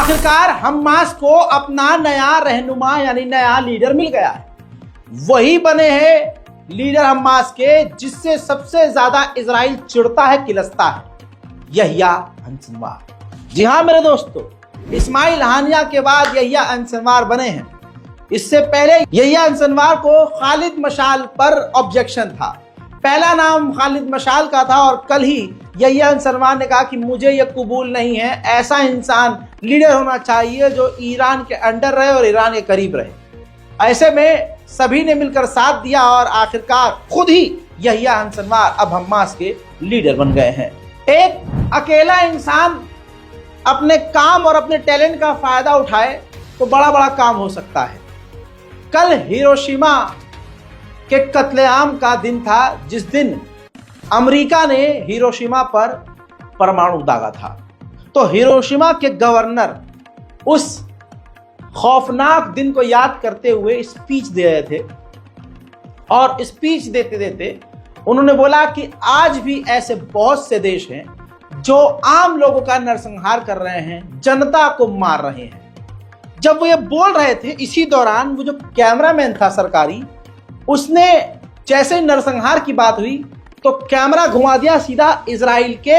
आखिरकार हमास को अपना नया रहनुमा यानी नया लीडर मिल गया है। वही बने हैं लीडर हमास के जिससे सबसे ज्यादा इजराइल चिढ़ता है, किलसता है, यहिया सिनवार। जी हाँ मेरे दोस्तों, इस्माइल हानिया के बाद यहिया सिनवार बने हैं। इससे पहले यहिया सिनवार को खालिद मशाल पर ऑब्जेक्शन था। पहला नाम खालिद मशाल का था और कल ही यहिया सिनवार ने कहा कि मुझे यह कबूल नहीं है, ऐसा इंसान लीडर होना चाहिए जो ईरान के अंडर रहे और ईरान के करीब रहे। ऐसे में सभी ने मिलकर साथ दिया और आखिरकार खुद ही यहिया सिनवार अब हमास के लीडर बन गए हैं। एक अकेला इंसान अपने काम और अपने टैलेंट का फायदा उठाए तो बड़ा बड़ा काम हो सकता है। कल हिरोशिमा के कत्लेआम का दिन था, जिस दिन अमेरिका ने हिरोशिमा पर परमाणु दागा था। तो हिरोशिमा के गवर्नर उस खौफनाक दिन को याद करते हुए स्पीच दे रहे थे और स्पीच देते देते उन्होंने बोला कि आज भी ऐसे बहुत से देश हैं जो आम लोगों का नरसंहार कर रहे हैं, जनता को मार रहे हैं। जब वो ये बोल रहे थे, इसी दौरान वो जो कैमरामैन था सरकारी, उसने जैसे नरसंहार की बात हुई तो कैमरा घुमा दिया सीधा इजराइल के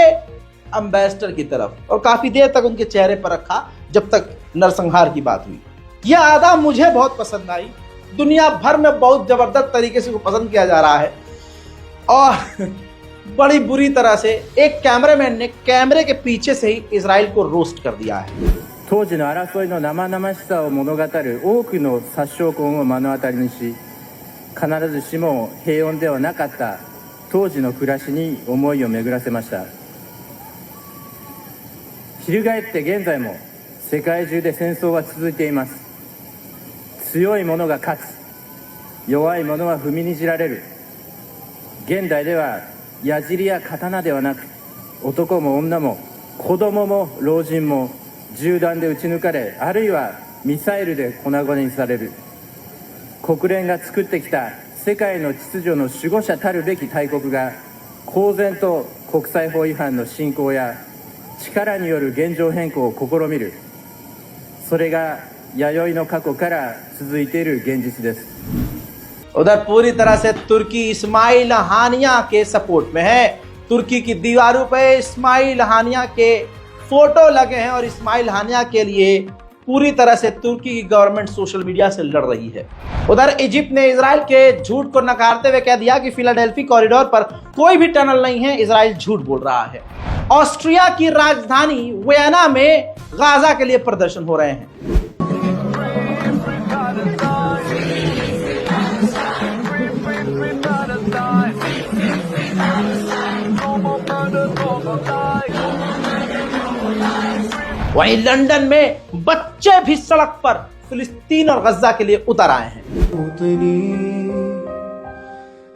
एम्बेसडर की तरफ और काफी देर तक उनके चेहरे पर रखा जब तक नरसंहार की बात हुई। यह आदा मुझे बहुत पसंद आई। दुनिया भर में बहुत जबरदस्त तरीके से इसको पसंद किया जा रहा है और बड़ी बुरी तरह से एक कैमरामैन ने कैमरे के पीछे से ही इजराइल को रोस्ट कर दिया है। 当時の争いの生々しさを物語る多くの殺傷痕を目の当たりにし、必ずしも平穏ではなかった当時の暮らしに思いを巡らせました。翻って現在も世界中で戦争は続いています。強い者が勝つ、弱い者は踏みにじられる。現代では矢尻や刀ではなく、男も女も子供も老人も銃弾で撃ち抜かれ、あるいはミサイルで粉々にされる。国連が作ってきた世界の秩序の守護者たるべき大国が公然と国際法違反の侵攻や力による現状変更を試みる。それが弥生の過去から続いている現実です。उधर पूरी तरह से तुर्की इस्माइल हानिया के सपोर्ट में है। तुर्की की दीवारों पे इस्माइल हानिया के फोटो लगे हैं और इस्माइल हानिया के लिए पूरी तरह से तुर्की की गवर्नमेंट सोशल मीडिया से लड़ रही है। उधर इजिप्ट ने इजराइल के झूठ को नकारते हुए कह दिया कि फिलाडेल्फी कॉरिडोर पर कोई भी टनल नहीं है, इजराइल झूठ बोल रहा है। ऑस्ट्रिया की राजधानी वियना में गाजा के लिए प्रदर्शन हो रहे हैं। वहीं लंदन में बच्चे भी सड़क पर फिलिस्तीन और गजा के लिए उतर आए हैं।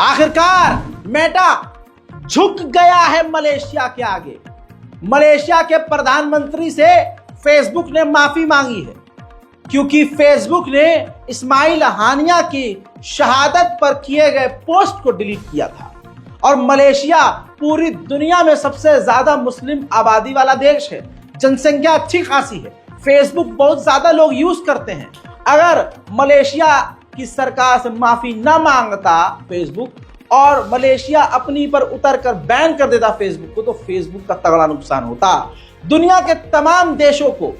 आखिरकार मेटा झुक गया है मलेशिया के आगे। मलेशिया के प्रधानमंत्री से फेसबुक ने माफी मांगी है क्योंकि फेसबुक ने इस्माइल हानिया की शहादत पर किए गए पोस्ट को डिलीट किया था। और मलेशिया पूरी दुनिया में सबसे ज्यादा मुस्लिम आबादी वाला देश है, जनसंख्या अच्छी खासी है, फेसबुक बहुत ज्यादा लोग यूज करते हैं। अगर मलेशिया की सरकार से माफी न मांगता फेसबुक और मलेशिया अपनी पर उतर कर बैन कर देता फेसबुक को, तो फेसबुक का तगड़ा नुकसान होता। दुनिया के तमाम देशों को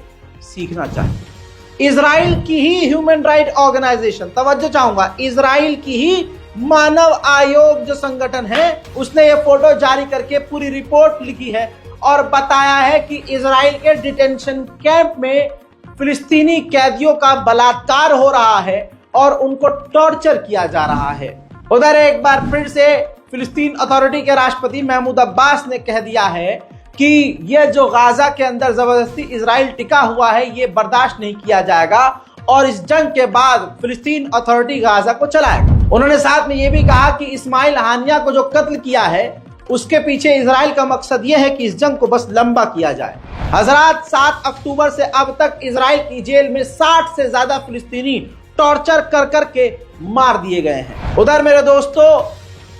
सीखना चाहिए। इजराइल की ही ह्यूमन राइट ऑर्गेनाइजेशन, तवज्जो चाहूंगा, इजराइल की ही मानव आयोग जो संगठन है, उसने ये फोटो जारी करके पूरी रिपोर्ट लिखी है और बताया है कि इजराइल के डिटेंशन कैंप में फिलिस्तीनी कैदियों का बलात्कार हो रहा है और उनको टॉर्चर किया जा रहा है। उधर एक बार फिर से फिलिस्तीन अथॉरिटी के राष्ट्रपति महमूद अब्बास ने कह दिया है कि यह जो गाजा के अंदर जबरदस्ती इजराइल टिका हुआ है, ये बर्दाश्त नहीं किया जाएगा और इस जंग के बाद फिलिस्तीन अथॉरिटी गाजा को चलाएगा। उन्होंने साथ में यह भी कहा कि इस्माइल हानिया को जो कत्ल किया है उसके पीछे इजराइल का मकसद यह है कि इस जंग को बस लंबा किया जाए। हजरात, 7 अक्टूबर से अब तक इजराइल की जेल में 60 से ज्यादा फिलिस्तीनी टॉर्चर कर कर के मार दिए गए हैं। उधर मेरे दोस्तों,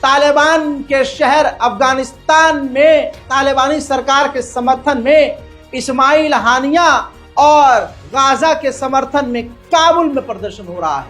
तालिबान के शहर अफगानिस्तान में तालिबानी सरकार के समर्थन में इस्माइल हानिया और गाजा के समर्थन में काबुल में प्रदर्शन हो रहा है।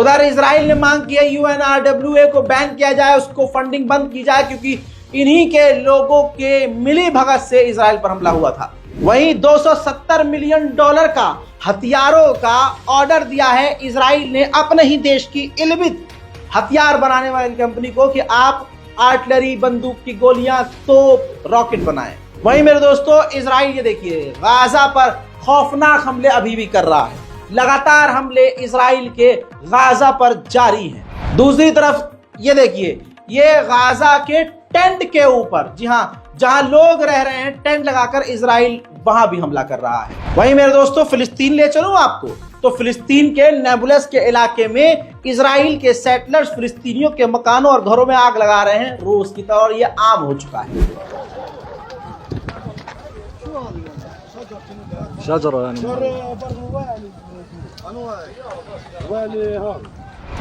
उधर इजराइल ने मांग की है UNRWA को बैन किया जाए, उसको फंडिंग बंद की जाए, क्योंकि इन्हीं के लोगों के मिली भगत से इजराइल पर हमला हुआ था। वहीं $270 मिलियन का हथियारों का ऑर्डर दिया है इजराइल ने अपने ही देश की इल्बित हथियार बनाने वाली कंपनी को कि आप आर्टिलरी, बंदूक की गोलियां, तोप, रॉकेट बनाएं। वहीं मेरे दोस्तों, इजराइल ये देखिए गाजा पर खौफनाक हमले अभी भी कर रहा है। लगातार हमले इजराइल के गाजा पर जारी हैं। दूसरी तरफ ये देखिए, ये गाजा के टेंट के ऊपर, जी हाँ, जहां लोग रह रहे हैं, टेंट लगाकर इजराइल वहां भी हमला कर रहा है। वहीं मेरे दोस्तों, फिलिस्तीन ले चलूं आपको, तो फिलिस्तीन के नेबुलस के इलाके में इजराइल के सेटलर्स फिलिस्तीनियों के मकानों और घरों में आग लगा रहे हैं रोज की तरह, और ये आम हो चुका है।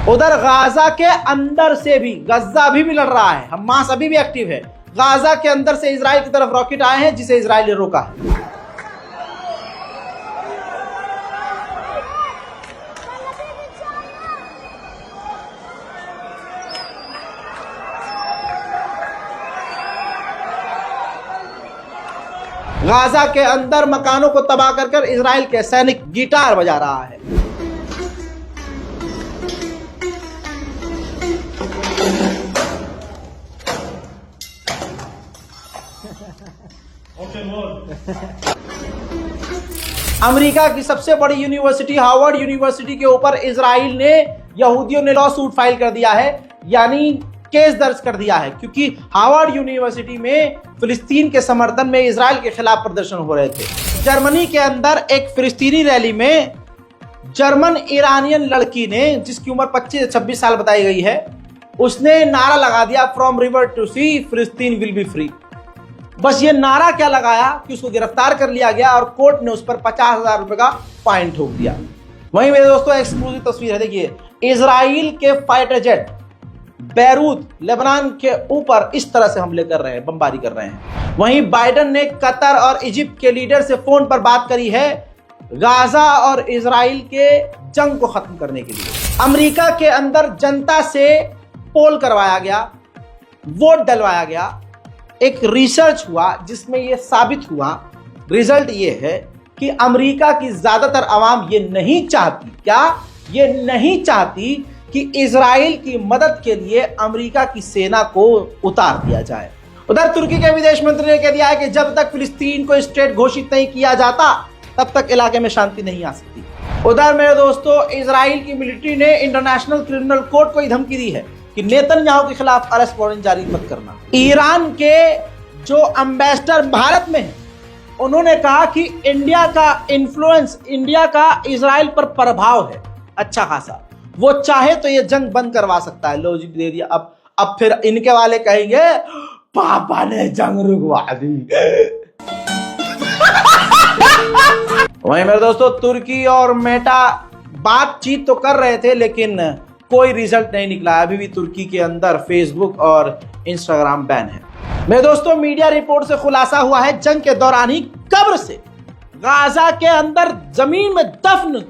उधर गाजा के अंदर से भी, गज्जा अभी भी लड़ रहा है, हमास अभी भी एक्टिव है। गाजा के अंदर से इजराइल की तरफ रॉकेट आए हैं, जिसे इजराइल ने रोका है। गाजा के अंदर मकानों को तबाह कर कर इजराइल के सैनिक गिटार बजा रहा है। अमेरिका की सबसे बड़ी यूनिवर्सिटी हार्वर्ड यूनिवर्सिटी के ऊपर इजराइल ने, यहूदियों ने लॉ सूट फाइल कर दिया है, यानी केस दर्ज कर दिया है, क्योंकि हार्वर्ड यूनिवर्सिटी में फिलिस्तीन के समर्थन में इजराइल के खिलाफ प्रदर्शन हो रहे थे। जर्मनी के अंदर एक फिलिस्तीनी रैली में जर्मन ईरानियन लड़की ने, जिसकी उम्र 25 से 26 साल बताई गई है, उसने नारा लगा दिया, फ्रॉम रिवर टू सी फिलिस्तीन विल बी फ्री। बस ये नारा क्या लगाया कि उसको गिरफ्तार कर लिया गया और कोर्ट ने उस पर 50,000 रुपए का फाइन ठोक दिया। वहीं मेरे दोस्तों, एक्सक्लूसिव तस्वीर है, देखिए इजराइल के फाइटर जेट बैरूत लेबनान के ऊपर इस तरह से हमले कर रहे हैं, बमबारी कर रहे हैं। वहीं बाइडेन ने कतर और इजिप्ट के लीडर से फोन पर बात करी है गाजा और इजराइल के जंग को खत्म करने के लिए। अमेरिका के अंदर जनता से पोल करवाया गया, वोट डलवाया गया, एक रिसर्च हुआ जिसमें यह साबित हुआ, रिजल्ट ये है कि अमेरिका की ज्यादातर आवाम ये नहीं चाहती, क्या ये नहीं चाहती कि इजराइल की मदद के लिए अमेरिका की सेना को उतार दिया जाए। उधर तुर्की के विदेश मंत्री ने कह दिया है कि जब तक फिलिस्तीन को स्टेट घोषित नहीं किया जाता तब तक इलाके में शांति नहीं आ सकती। उधर मेरे दोस्तों, इजराइल की मिलिट्री ने इंटरनेशनल क्रिमिनल कोर्ट को ही धमकी दी है कि नेतन्याहू के खिलाफ अरेस्ट वारंट जारी मत करना। ईरान के जो एम्बेसडर भारत में है, उन्होंने कहा कि इंडिया का इन्फ्लुएंस, इंडिया का इजराइल पर प्रभाव है अच्छा खासा, वो चाहे तो ये जंग बंद करवा सकता है। लो जी, दे दिया। अब फिर इनके वाले कहेंगे पापा ने जंग रुकवा दी। वहीं मेरे दोस्तों, तुर्की और मेटा बातचीत तो कर रहे थे लेकिन कोई रिजल्ट नहीं निकला। अभी भी तुर्की के अंदर फेसबुक और इंस्टाग्राम बैन है। मेरे दोस्तों, मीडिया रिपोर्ट से खुलासा हुआ है जंग के दौरान ही कब्र से गाजा के अंदर जमीन में दफन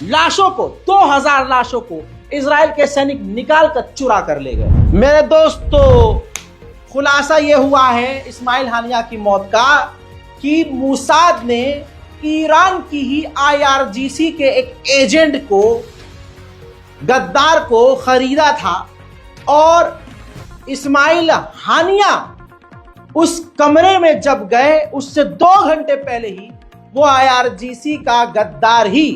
लाशों को, 2000 लाशों को इजराइल के सैनिक निकाल कर चुरा कर ले गए। मेरे दोस्तों, खुलासा यह हुआ है इस्माइल हानिया की मौत का कि मोसाद ने ईरान की ही IRGC के एक एजेंट को, गद्दार को खरीदा था और इस्माइल हानिया उस कमरे में जब गए, उससे 2 घंटे पहले ही वो IRGC का गद्दार ही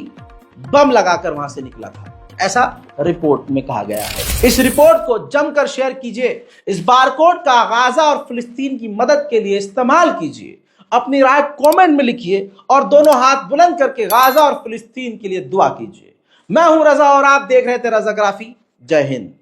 बम लगाकर वहां से निकला था, ऐसा रिपोर्ट में कहा गया है। इस रिपोर्ट को जमकर शेयर कीजिए। इस बारकोड का गाजा और फिलिस्तीन की मदद के लिए इस्तेमाल कीजिए। अपनी राय कमेंट में लिखिए और दोनों हाथ बुलंद करके गाजा और फिलिस्तीन के लिए दुआ कीजिए। मैं हूं रजा और आप देख रहे थे रजाग्राफी। जय हिंद।